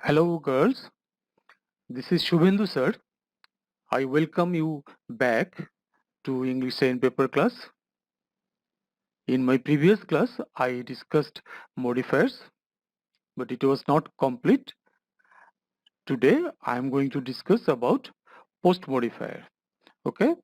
Hello girls, this is Shubhendu sir. I welcome you back to English and paper class. In my previous class, I discussed modifiers, but it was not complete. Today, I am going to discuss about post modifier. Okay,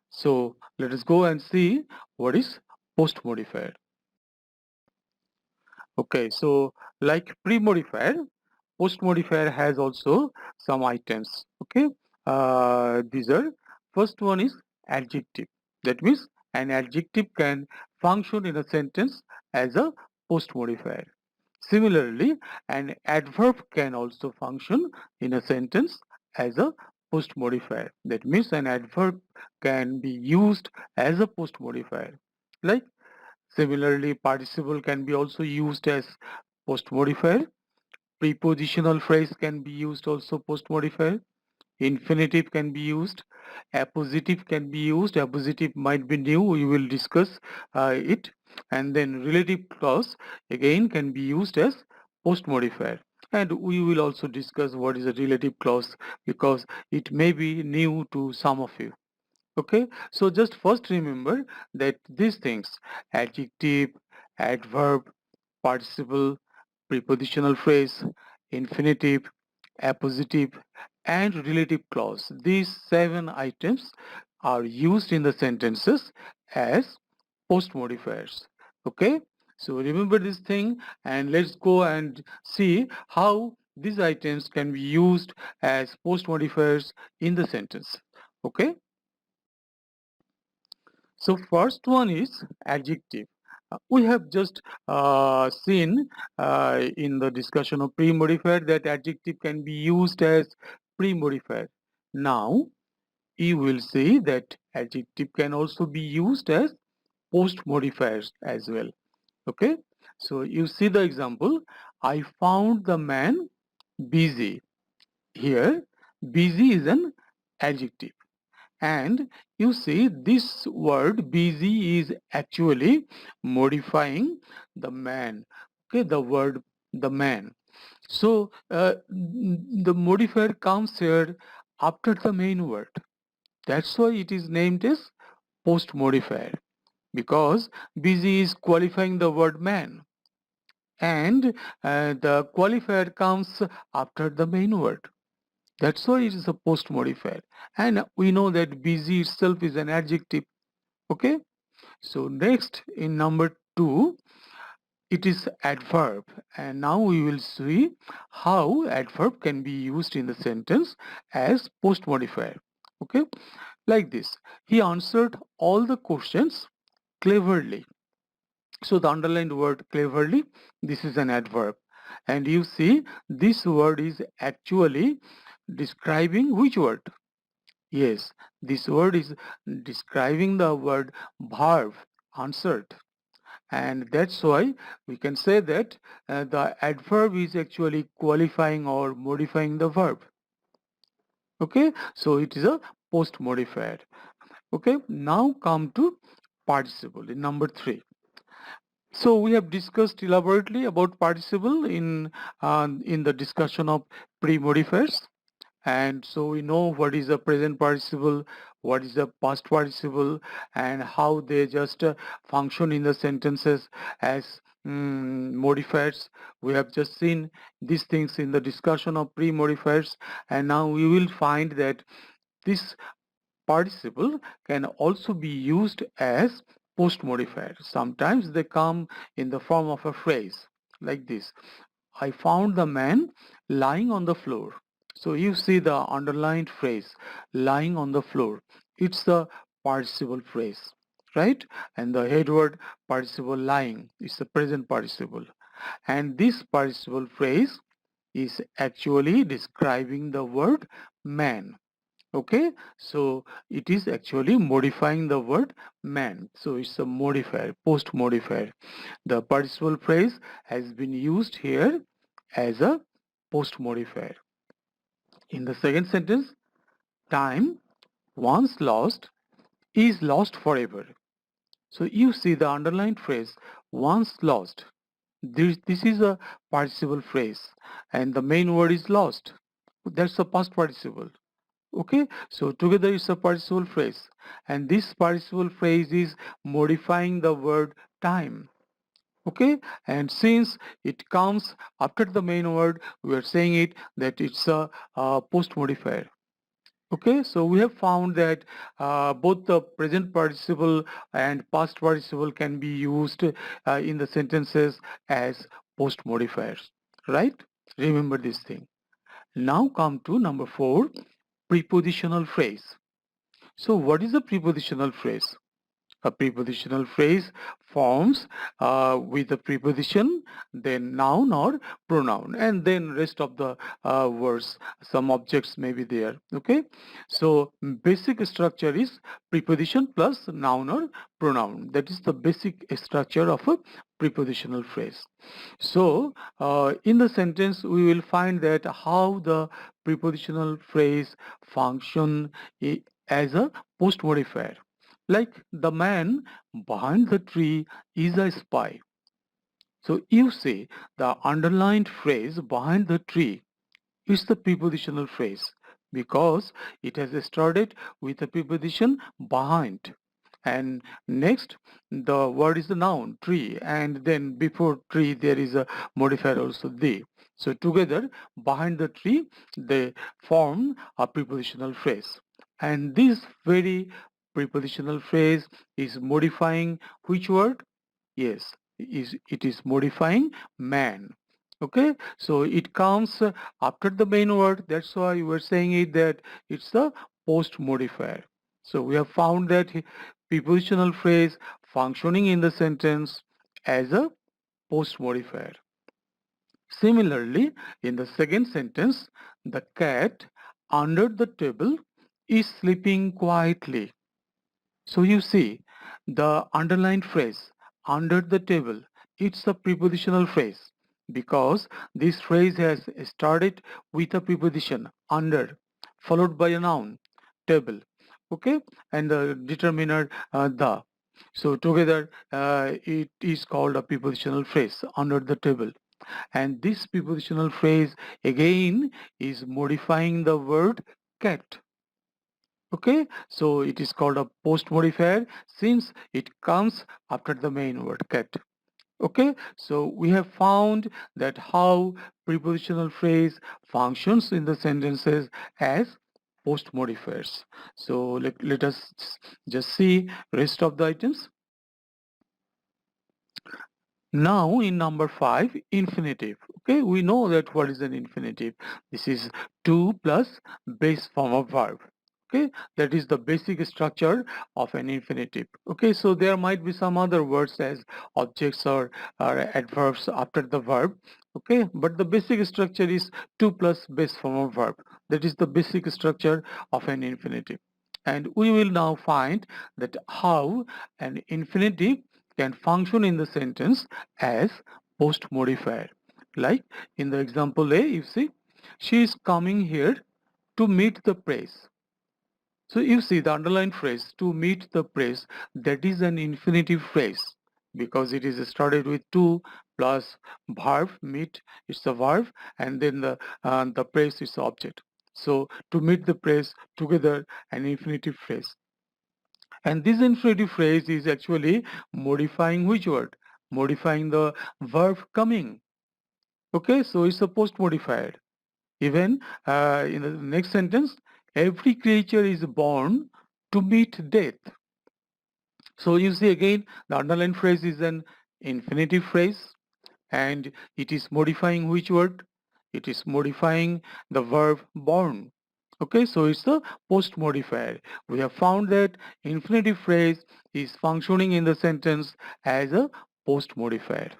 so let us go and see what is post modifier. Okay, so like pre-modifier, post-modifier has also some items. Okay, these are first one is adjective. That means an adjective can function in a sentence as a post-modifier. Similarly, an adverb can also function in a sentence as a post-modifier. That means an adverb can be used as a post-modifier. Like similarly, participle can be also used as post-modifier. Prepositional phrase can be used also post-modifier. Infinitive can be used. Appositive can be used. Appositive might be new. We will discuss it. And then relative clause again can be used as post-modifier. And we will also discuss what is a relative clause because it may be new to some of you. Okay, so just first remember that these things, adjective, adverb, participle, prepositional phrase, infinitive, appositive, and relative clause, these 7 items are used in the sentences as post modifiers. Okay, so remember this thing and let's go and see how these items can be used as post modifiers in the sentence. Okay. So first one is adjective. We have just seen in the discussion of pre-modifier that adjective can be used as pre-modifier. Now you will see that adjective can also be used as post-modifiers as well. Okay, so you see the example. I found the man busy. Here, busy is an adjective. And you see this word busy is actually modifying the man. Okay, the word the man. So the modifier comes here after the main word. That's why it is named as post modifier because busy is qualifying the word man and the qualifier comes after the main word. That's why it is a post modifier. And we know that busy itself is an adjective. Okay. So next in number 2, it is adverb. And now we will see how adverb can be used in the sentence as post modifier. Okay. Like this. He answered all the questions cleverly. So the underlined word cleverly, this is an adverb. And you see this word is actually describing which word? Yes, this word is describing the word verb, answered. And that's why we can say that the adverb is actually qualifying or modifying the verb. Okay, so it is a post modifier. Okay, now come to participle in number 3. So we have discussed elaborately about participle in the discussion of pre-modifiers. And so we know what is the present participle, what is the past participle, and how they just function in the sentences as modifiers. We have just seen these things in the discussion of pre-modifiers, and now we will find that this participle can also be used as post modifier. Sometimes they come in the form of a phrase like this. I found the man lying on the floor. So you see the underlined phrase lying on the floor. It's the participle phrase, right? And the head word participle lying is the present participle. And this participle phrase is actually describing the word man. Okay, so it is actually modifying the word man. So it's a modifier, post modifier. The participle phrase has been used here as a post modifier. In the second sentence, time once lost is lost forever. So you see the underlined phrase once lost. This is a participle phrase and the main word is lost. That's a past participle. Okay, so together it's a participle phrase, and this participle phrase is modifying the word time. Okay, and since it comes after the main word, we are saying it that it's a post modifier. Okay, so we have found that both the present participle and past participle can be used in the sentences as post modifiers, right? Remember this thing. Now come to number 4, prepositional phrase. So what is a prepositional phrase? A prepositional phrase forms with a preposition, then noun or pronoun, and then rest of the words, some objects may be there. Okay, so basic structure is preposition plus noun or pronoun. That is the basic structure of a prepositional phrase. So in the sentence we will find that how the prepositional phrase function as a post modifier, like the man behind the tree is a spy. So you see the underlined phrase behind the tree is the prepositional phrase because it has started with a preposition behind. And next, the word is the noun, tree, and then before tree there is a modifier also the. So together, behind the tree, they form a prepositional phrase. And this very prepositional phrase is modifying which word? Yes, it is modifying man. Okay, so it comes after the main word. That's why we were saying it that it's a post modifier. So we have found that prepositional phrase functioning in the sentence as a post modifier. Similarly, in the second sentence, the cat under the table is sleeping quietly. So you see, the underlined phrase under the table, it's a prepositional phrase because this phrase has started with a preposition under followed by a noun table, okay, and the determiner the. So together it is called a prepositional phrase under the table, and this prepositional phrase again is modifying the word cat. Okay, so it is called a post modifier since it comes after the main word cat. Okay, so we have found that how prepositional phrase functions in the sentences as post modifiers. So let us just see rest of the items. Now in number 5, infinitive. Okay, we know that what is an infinitive. This is to plus base form of verb. Okay, that is the basic structure of an infinitive. Okay, so there might be some other words as objects or adverbs after the verb. Okay, but the basic structure is to plus base form of verb. That is the basic structure of an infinitive. And we will now find that how an infinitive can function in the sentence as post modifier. Like in the example A, you see, she is coming here to meet the press. So you see the underlined phrase to meet the press, that is an infinitive phrase because it is started with to plus verb meet, it's a verb, and then the press is the object. So to meet the press together an infinitive phrase. And this infinitive phrase is actually modifying which word? Modifying the verb coming. Okay, so it's a post modifier. Even in the next sentence, every creature is born to meet death. So you see again, the underlined phrase is an infinitive phrase and it is modifying which word? It is modifying the verb born. Okay, so it's a post modifier. We have found that infinitive phrase is functioning in the sentence as a post modifier.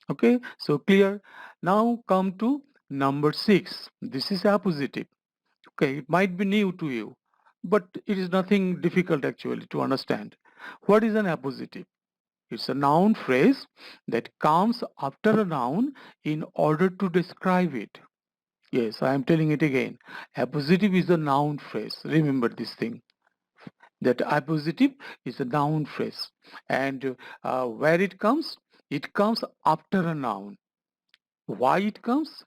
Okay, so clear. Now come to number 6. This is appositive. Okay, it might be new to you, but it is nothing difficult actually to understand. What is an appositive? It's a noun phrase that comes after a noun in order to describe it. Yes, I am telling it again. Appositive is a noun phrase. Remember this thing. That appositive is a noun phrase. And where it comes? it comes after a noun. Why it comes?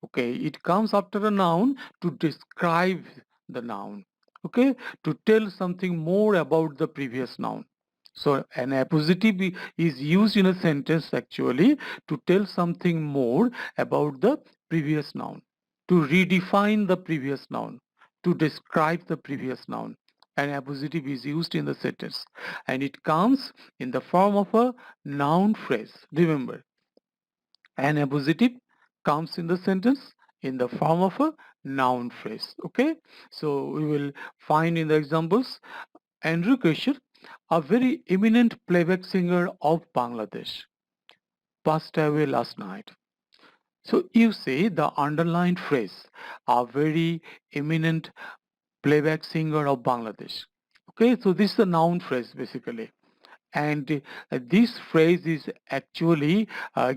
Okay, it comes after a noun to describe the noun. Okay, to tell something more about the previous noun. So an appositive is used in a sentence actually to tell something more about the previous noun, to redefine the previous noun, to describe the previous noun. An appositive is used in the sentence and it comes in the form of a noun phrase. Remember, an appositive comes in the sentence in the form of a noun phrase. Okay, so we will find in the examples Andrew Kashyap, a very eminent playback singer of Bangladesh, passed away last night. So you see the underlined phrase, a very eminent playback singer of Bangladesh. Okay, so this is a noun phrase basically. And this phrase is actually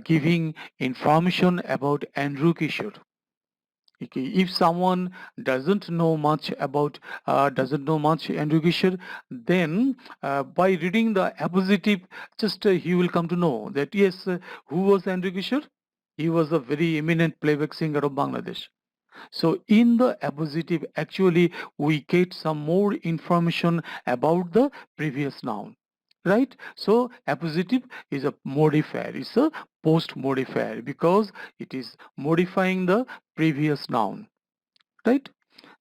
giving information about Andrew Kishore. Okay, if someone doesn't know much Andrew Kishore, then by reading the appositive, just he will come to know that yes, who was Andrew Kishore? He was a very eminent playback singer of Bangladesh. So in the appositive, actually, we get some more information about the previous noun, right? So appositive is a modifier, it's a post modifier because it is modifying the previous noun, right?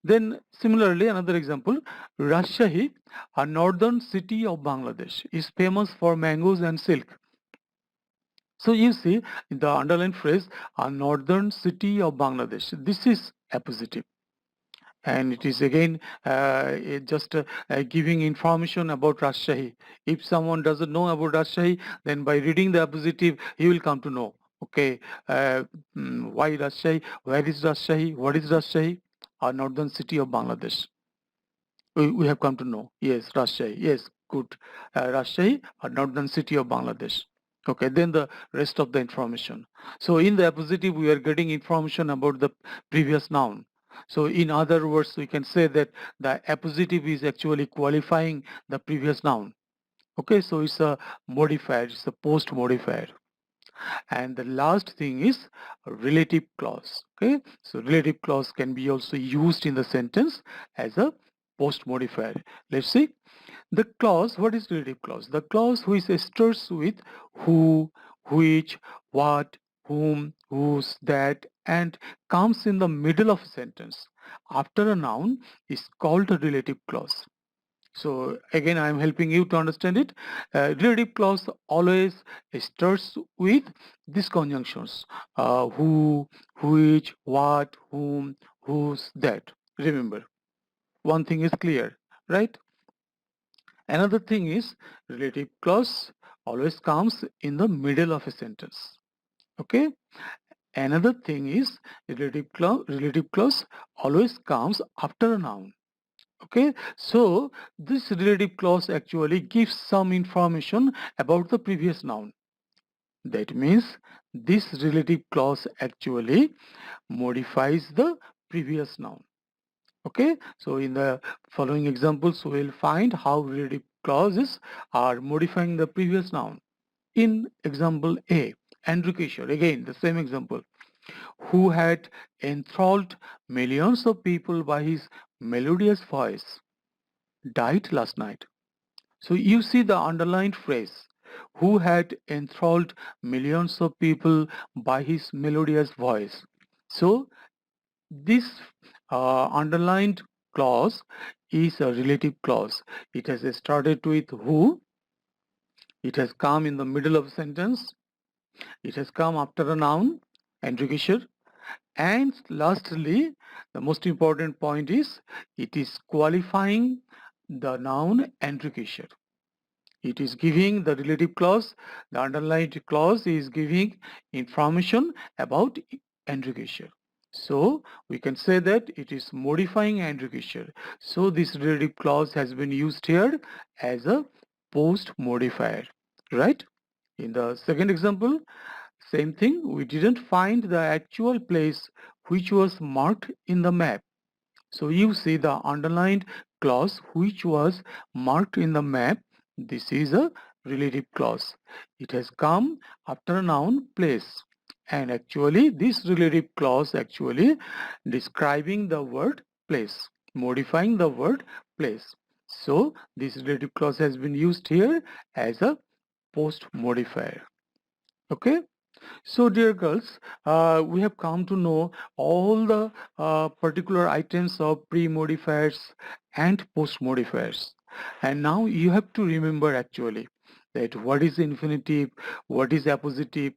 Then similarly, another example, Rajshahi, a northern city of Bangladesh, is famous for mangoes and silk. So you see in the underlined phrase, a northern city of Bangladesh. This is appositive and it is again just giving information about Rajshahi. If someone doesn't know about Rajshahi, then by reading the appositive, he will come to know. Okay, uh, why Rajshahi? Where is Rajshahi? What is Rajshahi? A northern city of Bangladesh. We have come to know. Yes, Rajshahi. Yes, good. Rajshahi, a northern city of Bangladesh. Okay, then the rest of the information. So in the appositive, we are getting information about the previous noun. So in other words, we can say that the appositive is actually qualifying the previous noun. Okay, so it's a modifier, it's a post modifier. And the last thing is a relative clause. Okay, so relative clause can be also used in the sentence as a post modifier. Let's see the clause. What is relative clause? The clause which starts with who, which, what, whom, whose, that, and comes in the middle of a sentence after a noun is called a relative clause. So again, I am helping you to understand it. Relative clause always starts with these conjunctions: who, which, what, whom, whose, that. Remember, one thing is clear, right? Another thing is relative clause always comes in the middle of a sentence. Okay. Another thing is relative clause always comes after a noun. Okay, so this relative clause actually gives some information about the previous noun. That means this relative clause actually modifies the previous noun. Okay, so in the following examples, we will find how relative clauses are modifying the previous noun. In example A, Andrew Kishore, again the same example, who had enthralled millions of people by his melodious voice, died last night. So you see the underlined phrase, who had enthralled millions of people by his melodious voice. So this underlined clause is a relative clause. It has started with who, it has come in the middle of a sentence, it has come after a noun, Andrew, and lastly, the most important point is it is qualifying the noun Andrew. It is giving the relative clause, the underlined clause is giving information about Andrew. So we can say that it is modifying Andrew. So this relative clause has been used here as a post modifier, right? In the second example, same thing, we didn't find the actual place which was marked in the map. So you see the underlined clause which was marked in the map. This is a relative clause. It has come after a noun place. And actually this relative clause actually describing the word place, modifying the word place. So this relative clause has been used here as a post modifier. Okay. So dear girls, we have come to know all the particular items of pre-modifiers and post-modifiers. And now you have to remember actually that what is infinitive, what is appositive,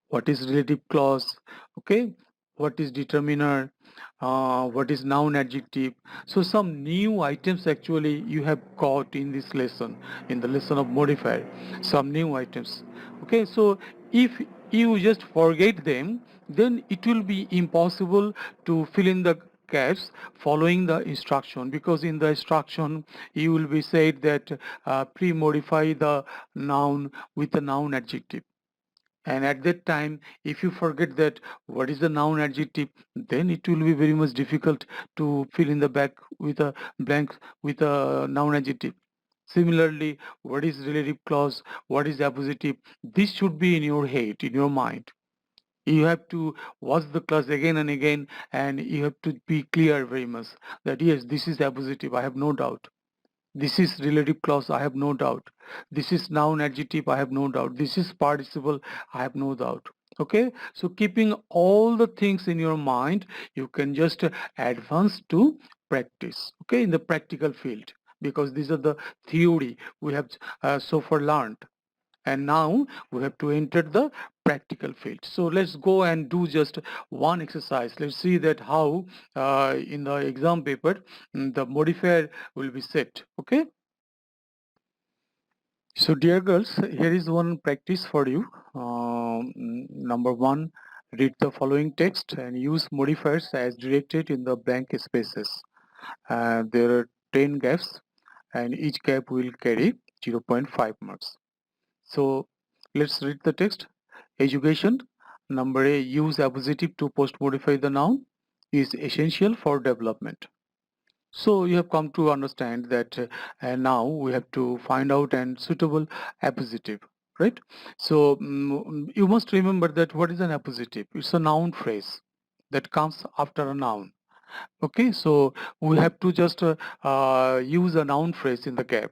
what is relative clause, okay, what is determiner, what is noun adjective. So some new items actually you have got in this lesson, in the lesson of modifier, some new items. Okay, so if you just forget them, then it will be impossible to fill in the gaps following the instruction, because in the instruction you will be said that pre-modify the noun with the noun adjective, and at that time if you forget that what is the noun adjective, then it will be very much difficult to fill in the back with a blank with a noun adjective. Similarly, what is relative clause, what is appositive, this should be in your head, in your mind. You have to watch the class again and again, and you have to be clear very much that yes, this is appositive, I have no doubt. This is relative clause, I have no doubt. This is noun adjective, I have no doubt. This is participle, I have no doubt. Okay, so keeping all the things in your mind, you can just advance to practice, okay, in the practical field, because these are the theory we have so far learned, and now we have to enter the practical field. So let's go and do just one exercise. Let's see that how in the exam paper the modifier will be set. Okay, so dear girls, here is one practice for you. Number one, read the following text and use modifiers as directed in the blank spaces. There are 10 gaps and each gap will carry 0.5 marks. So let's read the text. Education. Number A, use appositive to post-modify the noun is essential for development. So you have come to understand that now we have to find out an suitable appositive, right? So you must remember that what is an appositive? It's a noun phrase that comes after a noun. Okay, so we have to just use a noun phrase in the gap.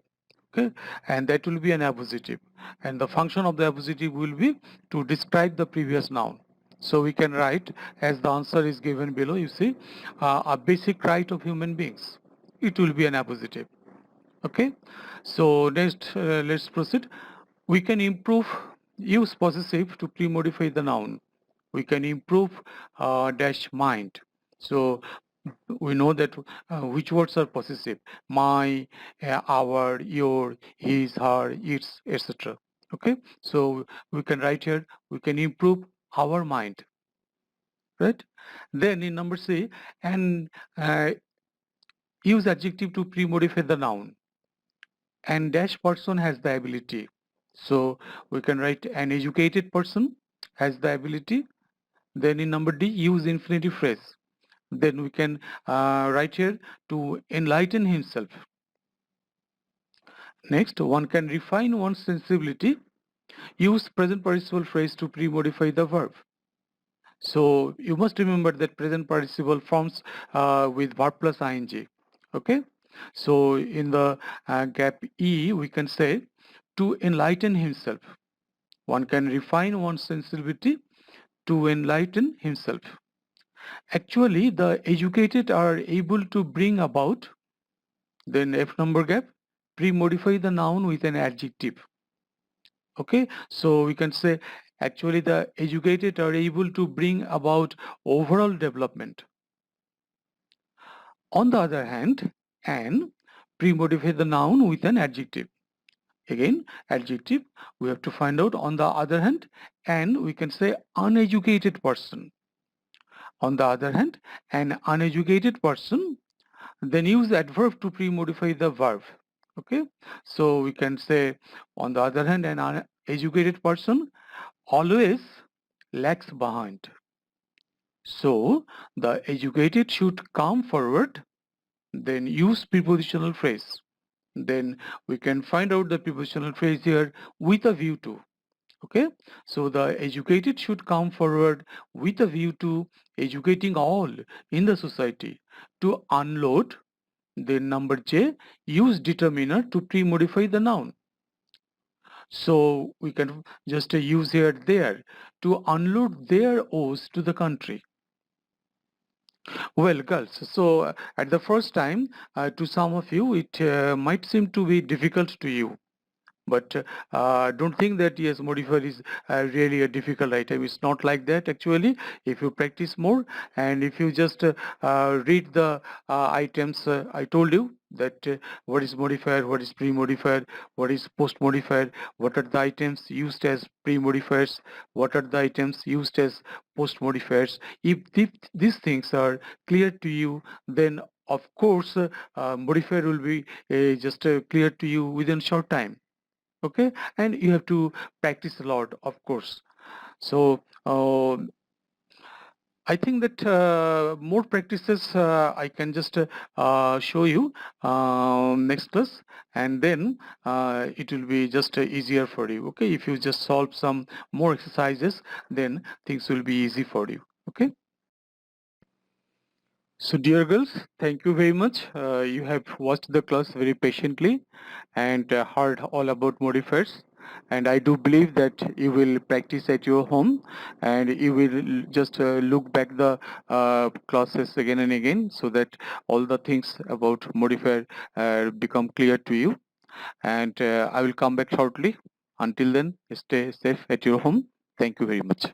Okay, and that will be an appositive, and the function of the appositive will be to describe the previous noun. So we can write as the answer is given below. You see, a basic right of human beings, it will be an appositive. Okay, so next let's proceed. We can improve, use possessive to pre-modify the noun. We can improve dash mind. So we know that which words are possessive: my, our, your, his, her, its, etc. Okay, so we can write here, we can improve our mind, right? Then in number C, and use adjective to pre-modify the noun, and dash person has the ability. So we can write an educated person has the ability. Then in number D, use infinitive phrase. Then we can write here to enlighten himself. Next, one can refine one's sensibility. Use present participle phrase to pre-modify the verb. So you must remember that present participle forms with verb plus ing. Okay. So in the gap E, we can say to enlighten himself. One can refine one's sensibility to enlighten himself. Actually, the educated are able to bring about, then F number gap, pre-modify the noun with an adjective. Okay, so we can say actually the educated are able to bring about overall development. On the other hand, and pre-modify the noun with an adjective. Again, adjective, we have to find out on the other hand, and we can say uneducated person. On the other hand, an uneducated person, then use adverb to pre-modify the verb. Okay, so we can say on the other hand, an uneducated person always lags behind. So the educated should come forward, then use prepositional phrase. then we can find out the prepositional phrase here, with a view to. Okay, so the educated should come forward with a view to educating all in the society. To unload, then number J, use determiner to pre-modify the noun. So we can just use here there, to unload their O's to the country. Well, girls, so at the first time, to some of you, it might seem to be difficult to you. But don't think that yes, modifier is really a difficult item. It's not like that actually. If you practice more and if you just read the items I told you, that what is modifier, what is pre-modifier, what is post-modifier, what are the items used as pre-modifiers, what are the items used as post-modifiers. If these things are clear to you, then of course modifier will be just clear to you within short time. Okay, and you have to practice a lot, of course. So I think that more practices I can just show you next class, and then it will be just easier for you. Okay, if you just solve some more exercises, then things will be easy for you. Okay. So dear girls, thank you very much. You have watched the class very patiently and heard all about modifiers. And I do believe that you will practice at your home and you will just look back the classes again and again so that all the things about modifier become clear to you. And I will come back shortly. Until then, stay safe at your home. Thank you very much.